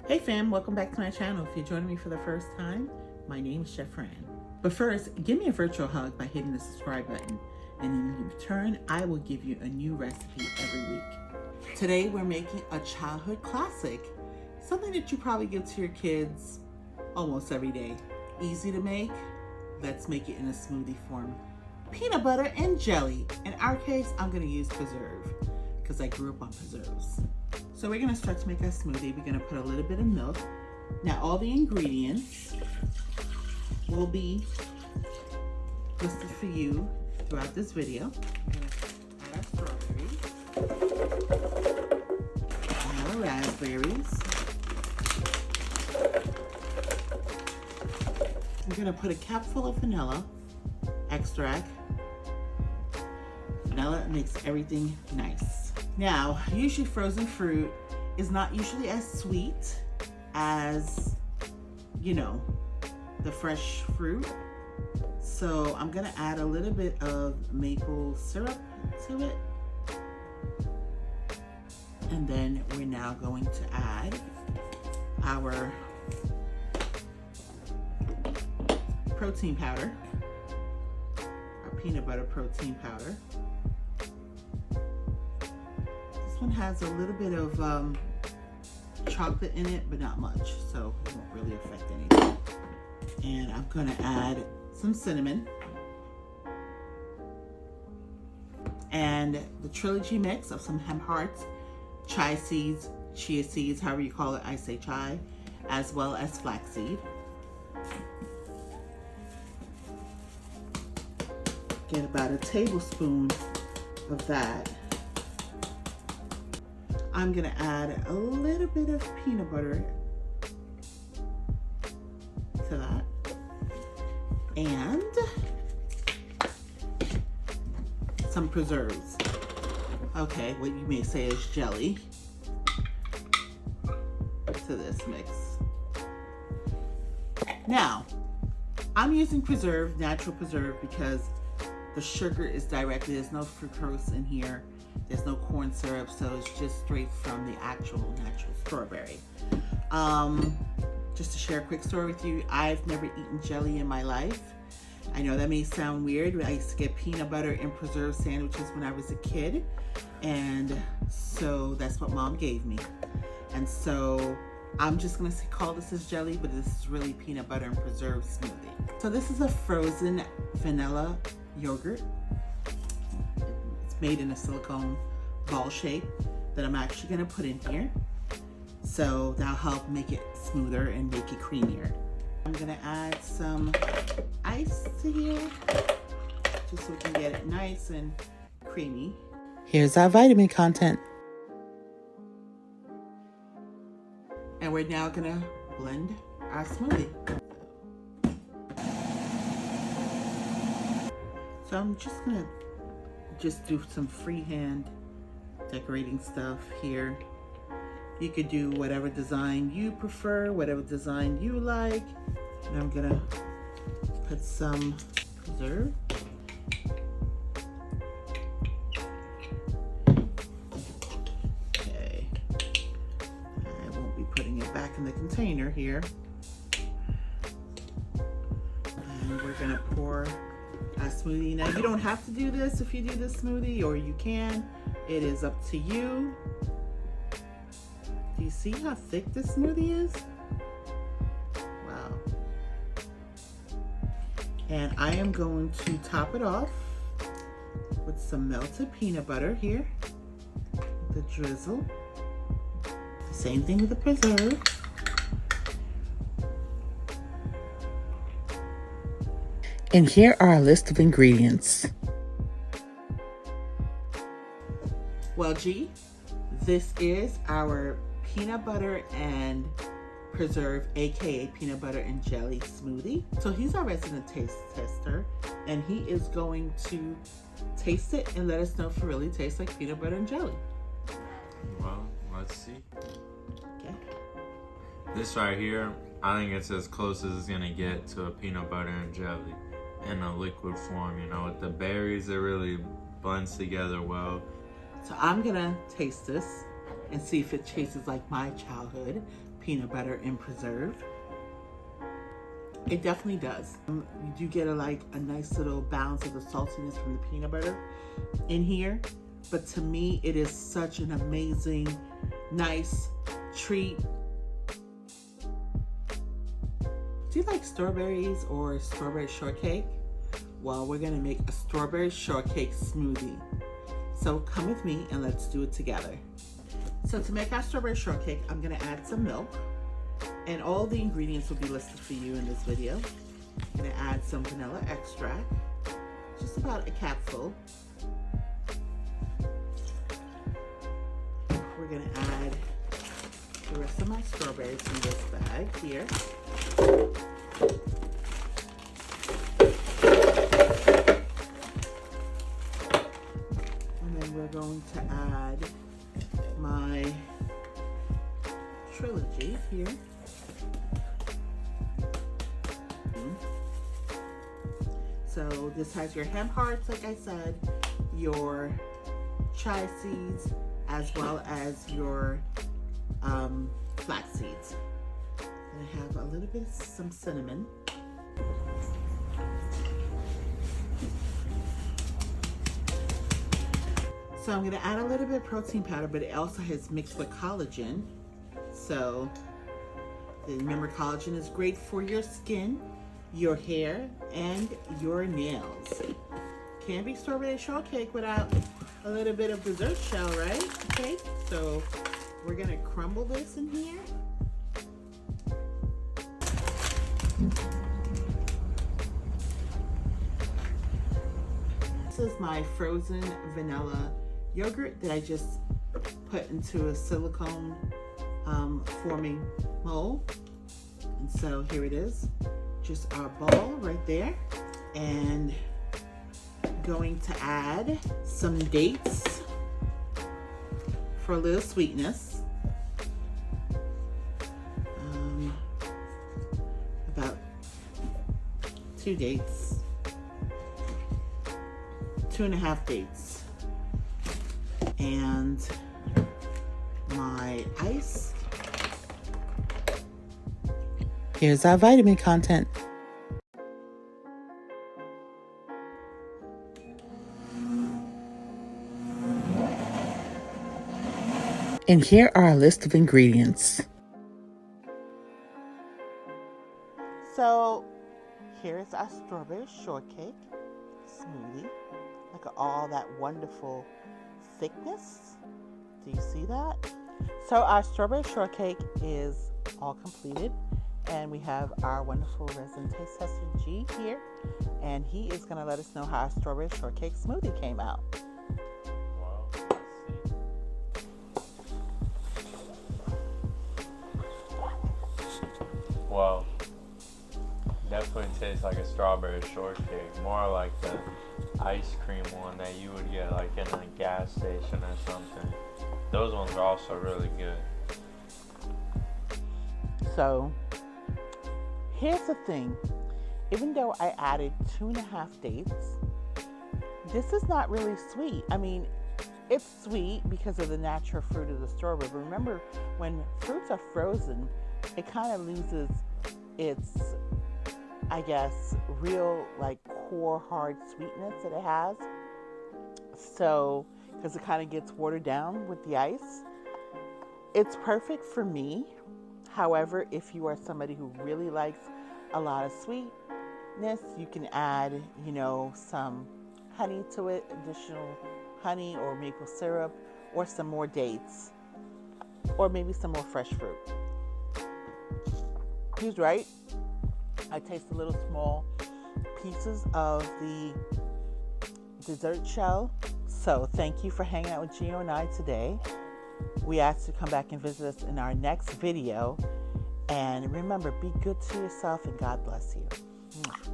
Hey fam, welcome back to my channel. If you're joining me for the first time, my name is Chef Fran. But first, give me a virtual hug by hitting the subscribe button. And in return, I will give you a new recipe every week. Today, we're making a childhood classic. Something that you probably give to your kids almost every day. Easy to make. Let's make it in a smoothie form. Peanut butter and jelly. In our case, I'm gonna use preserve because I grew up on preserves. So we're gonna start to make our smoothie. We're gonna put a little bit of milk. Now all the ingredients will be listed for you throughout this video. We're gonna add our strawberries, and our raspberries. We're gonna put a capful of vanilla extract. Vanilla makes everything nice. Now, usually frozen fruit is not usually as sweet as, the fresh fruit. So I'm gonna add a little bit of maple syrup to it. And then we're now going to add our protein powder, our peanut butter protein powder. This one has a little bit of chocolate in it, but not much, so it won't really affect anything. And I'm gonna add some cinnamon and the trilogy mix of some hemp hearts, chia seeds, however you call it, I say chia, as well as flaxseed. Get about a tablespoon of that. I'm gonna add a little bit of peanut butter to that. And some preserves. Okay, what you may say is jelly to this mix. Now, I'm using preserve, natural preserve, because the sugar is directly, there's no fructose in here. There's no corn syrup, so it's just straight from the actual natural strawberry. Just to share a quick story with you, I've never eaten jelly in my life. I know that may sound weird. I used to get peanut butter and preserve sandwiches when I was a kid. And so that's what mom gave me. And so I'm just gonna call this as jelly, but this is really peanut butter and preserve smoothie. So this is a frozen vanilla yogurt. It's made in a silicone ball shape that I'm actually gonna put in here. So that'll help make it smoother and make it creamier. I'm gonna add some ice to here, just so we can get it nice and creamy. Here's our vitamin content. And we're now gonna blend our smoothie. So I'm just gonna do some freehand decorating stuff here. You could do whatever design you prefer, whatever design you like. And I'm gonna put some preserve. Okay. I won't be putting it back in the container here. And we're gonna pour our smoothie. Now you don't have to do this if you do this smoothie, or you can. It is up to you. Do you see how thick this smoothie is? Wow. And I am going to top it off with some melted peanut butter here. The drizzle. Same thing with the preserve. And here are a list of ingredients. Well, G, this is our peanut butter and preserve, aka peanut butter and jelly smoothie. So he's our resident taste tester, and he is going to taste it and let us know if it really tastes like peanut butter and jelly. Well, let's see. Okay. This right here, I think it's as close as it's gonna get to a peanut butter and jelly in a liquid form. With the berries, it really blends together well. So I'm gonna taste this and see if it tastes like my childhood peanut butter and preserve. It definitely does. You do get a nice little balance of the saltiness from the peanut butter in here. But to me, it is such an amazing, nice treat. Do you like strawberries or strawberry shortcake? Well, we're gonna make a strawberry shortcake smoothie. So come with me and let's do it together. So to make our strawberry shortcake, I'm gonna add some milk, and all the ingredients will be listed for you in this video. I'm gonna add some vanilla extract, just about a capful. We're gonna add the rest of my strawberries in this bag here. And then we're going to add my trilogy here. So this has your hemp hearts, like I said, your chia seeds, as well as your flax seeds. And I have a little bit of some cinnamon. So I'm gonna add a little bit of protein powder, but it also has mixed with collagen. So remember, collagen is great for your skin, your hair, and your nails. Can't be strawberry shortcake without a little bit of dessert shell, right? Okay, so we're gonna crumble this in here. This is my frozen vanilla yogurt that I just put into a silicone forming mold. And so here it is, just our ball right there. And going to add some dates for a little sweetness. About 2 dates, 2.5 dates. And my ice. Here's our vitamin content. And here are a list of ingredients. So here's our strawberry shortcake smoothie. Look at all that wonderful thickness. Do you see that? So our strawberry shortcake is all completed, and we have our wonderful resident taste tester G here, and he is going to let us know how our strawberry shortcake smoothie came out. Wow, let's see. Well, definitely tastes like a strawberry shortcake, more like the ice cream one that you would get like in a gas station or something. Those ones are also really good. So here's the thing, even though I added 2.5 dates, this is not really sweet. I mean, it's sweet because of the natural fruit of the strawberry, but remember, when fruits are frozen, it kind of loses its, I guess, real like core hard sweetness that it has. So, because it kind of gets watered down with the ice. It's perfect for me. However, if you are somebody who really likes a lot of sweetness, you can add, some honey to it, additional honey or maple syrup, or some more dates, or maybe some more fresh fruit. He's right. I taste a little small pieces of the dessert shell. So thank you for hanging out with Gio and I today. We ask you to come back and visit us in our next video. And remember, be good to yourself and God bless you. Mwah.